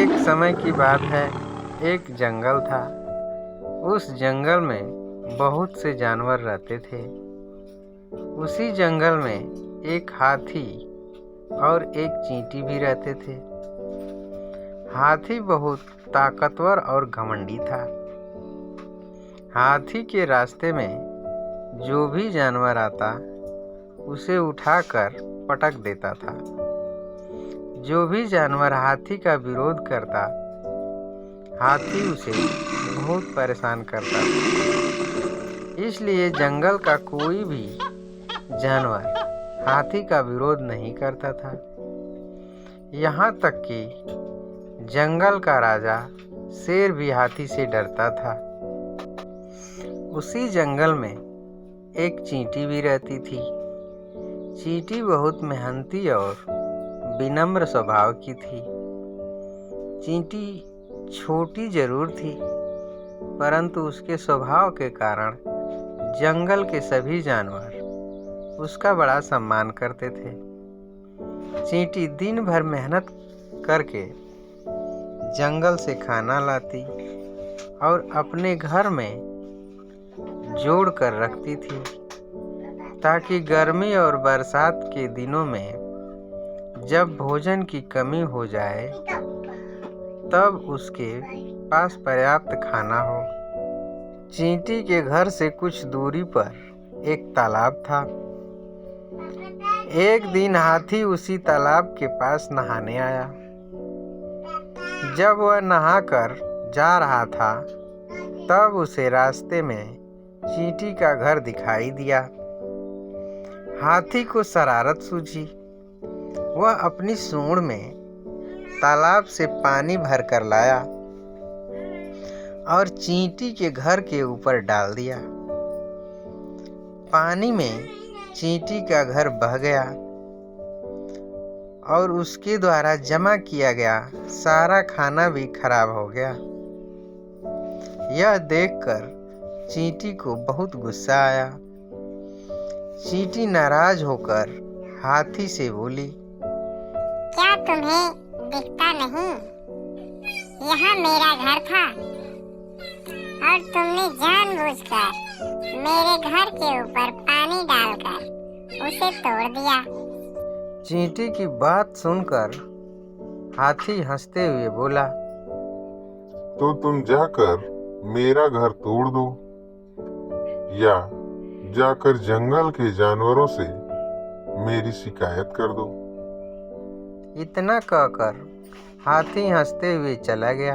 एक समय की बात है, एक जंगल था। उस जंगल में बहुत से जानवर रहते थे। उसी जंगल में एक हाथी और एक चींटी भी रहते थे। हाथी बहुत ताकतवर और घमंडी था। हाथी के रास्ते में जो भी जानवर आता उसे उठाकर पटक देता था। जो भी जानवर हाथी का विरोध करता, हाथी उसे बहुत परेशान करता था। इसलिए जंगल का कोई भी जानवर हाथी का विरोध नहीं करता था। यहाँ तक कि जंगल का राजा शेर भी हाथी से डरता था। उसी जंगल में एक चींटी भी रहती थी। चींटी बहुत मेहनती और विनम्र स्वभाव की थी। चींटी छोटी जरूर थी, परंतु उसके स्वभाव के कारण जंगल के सभी जानवर उसका बड़ा सम्मान करते थे। चींटी दिन भर मेहनत करके जंगल से खाना लाती और अपने घर में जोड़ कर रखती थी, ताकि गर्मी और बरसात के दिनों में जब भोजन की कमी हो जाए तब उसके पास पर्याप्त खाना हो। चींटी के घर से कुछ दूरी पर एक तालाब था। एक दिन हाथी उसी तालाब के पास नहाने आया। जब वह नहाकर जा रहा था तब उसे रास्ते में चींटी का घर दिखाई दिया। हाथी को शरारत सूझी। वह अपनी सूंड में तालाब से पानी भरकर लाया और चींटी के घर के ऊपर डाल दिया। पानी में चींटी का घर बह गया और उसके द्वारा जमा किया गया सारा खाना भी खराब हो गया। यह देखकर चींटी को बहुत गुस्सा आया। चींटी नाराज होकर हाथी से बोली, क्या तुम्हें दिखता नहीं? यहाँ मेरा घर था और तुमने जानबूझकर मेरे घर के ऊपर पानी डालकर उसे तोड़ दिया। चींटी की बात सुनकर हाथी हंसते हुए बोला, तो तुम जाकर मेरा घर तोड़ दो या जाकर जंगल के जानवरों से मेरी शिकायत कर दो। इतना कहकर हाथी हंसते हुए चला गया।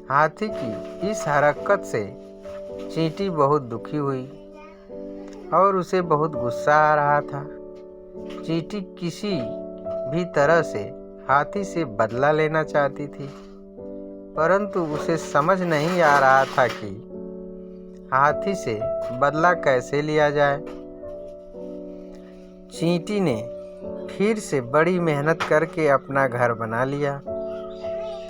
हाथी की इस हरकत से चींटी बहुत दुखी हुई और उसे बहुत गुस्सा आ रहा था। चींटी किसी भी तरह से हाथी से बदला लेना चाहती थी, परंतु उसे समझ नहीं आ रहा था कि हाथी से बदला कैसे लिया जाए। चींटी ने फिर से बड़ी मेहनत करके अपना घर बना लिया।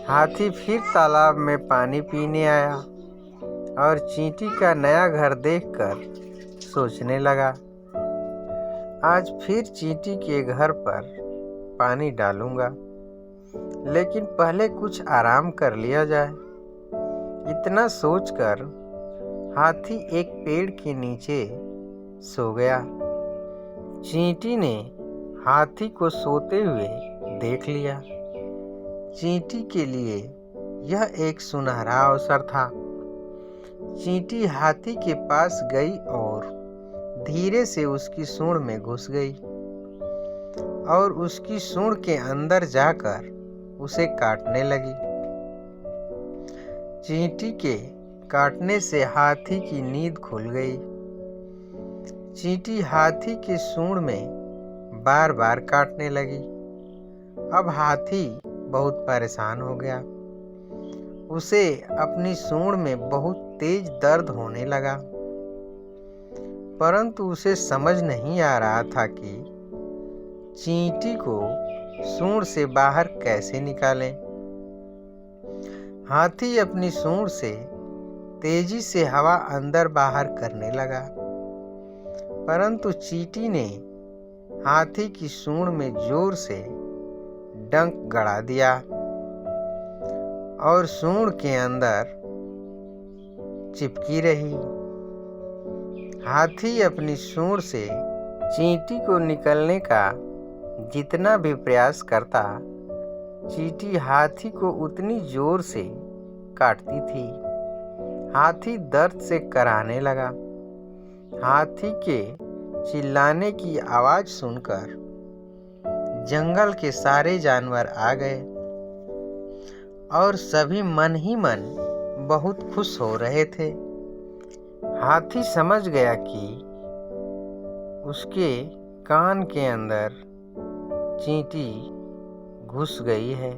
हाथी फिर तालाब में पानी पीने आया और चींटी का नया घर देखकर सोचने लगा, आज फिर चींटी के घर पर पानी डालूंगा, लेकिन पहले कुछ आराम कर लिया जाए। इतना सोचकर हाथी एक पेड़ के नीचे सो गया। चींटी ने हाथी को सोते हुए देख लिया। चींटी के लिए यह एक सुनहरा अवसर था। चींटी हाथी के पास गई और धीरे से उसकी सूंड में घुस गई और उसकी सूंड के अंदर जाकर उसे काटने लगी। चींटी के काटने से हाथी की नींद खुल गई। चींटी हाथी के सूंड में बार बार काटने लगी। अब हाथी बहुत परेशान हो गया। उसे अपनी सूंड में बहुत तेज दर्द होने लगा, परंतु उसे समझ नहीं आ रहा था कि चींटी को सूंड से बाहर कैसे निकालें। हाथी अपनी सूंड से तेजी से हवा अंदर बाहर करने लगा, परंतु चींटी ने हाथी की सूंड में जोर से डंक गड़ा दिया। और सूंड के अंदर चिपकी रही। हाथी अपनी सूंड से चींटी को निकलने का जितना भी प्रयास करता, चींटी हाथी को उतनी जोर से काटती थी। हाथी दर्द से कराहने लगा। हाथी के चिल्लाने की आवाज सुनकर जंगल के सारे जानवर आ गए और सभी मन ही मन बहुत खुश हो रहे थे। हाथी समझ गया कि उसके कान के अंदर चींटी घुस गई है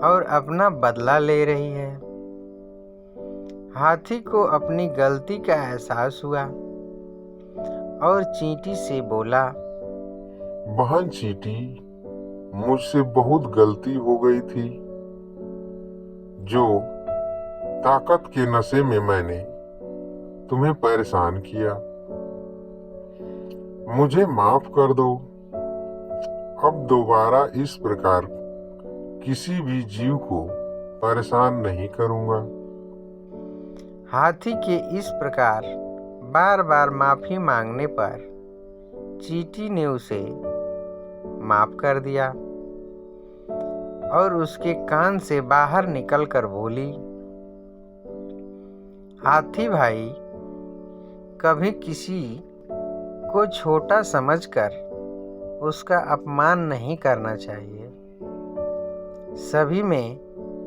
और अपना बदला ले रही है। हाथी को अपनी गलती का एहसास हुआ और चींटी से बोला, बहन चींटी, मुझसे बहुत गलती हो गई थी। जो ताकत के नशे में मैंने तुम्हें परेशान किया, मुझे माफ कर दो। अब दोबारा इस प्रकार किसी भी जीव को परेशान नहीं करूंगा। हाथी के इस प्रकार बार बार माफी मांगने पर चींटी ने उसे माफ कर दिया और उसके कान से बाहर निकलकर बोली, हाथी भाई, कभी किसी को छोटा समझकर उसका अपमान नहीं करना चाहिए। सभी में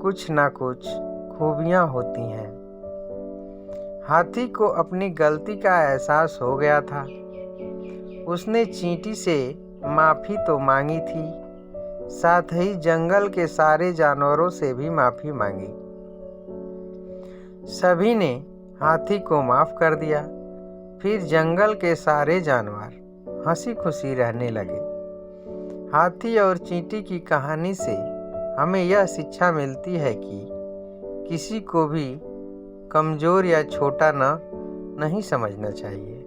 कुछ ना कुछ खूबियां होती हैं। हाथी को अपनी गलती का एहसास हो गया था। उसने चींटी से माफ़ी तो मांगी थी, साथ ही जंगल के सारे जानवरों से भी माफ़ी मांगी। सभी ने हाथी को माफ़ कर दिया। फिर जंगल के सारे जानवर हंसी खुशी रहने लगे। हाथी और चींटी की कहानी से हमें यह शिक्षा मिलती है कि किसी को भी कमज़ोर या छोटा नहीं समझना चाहिए।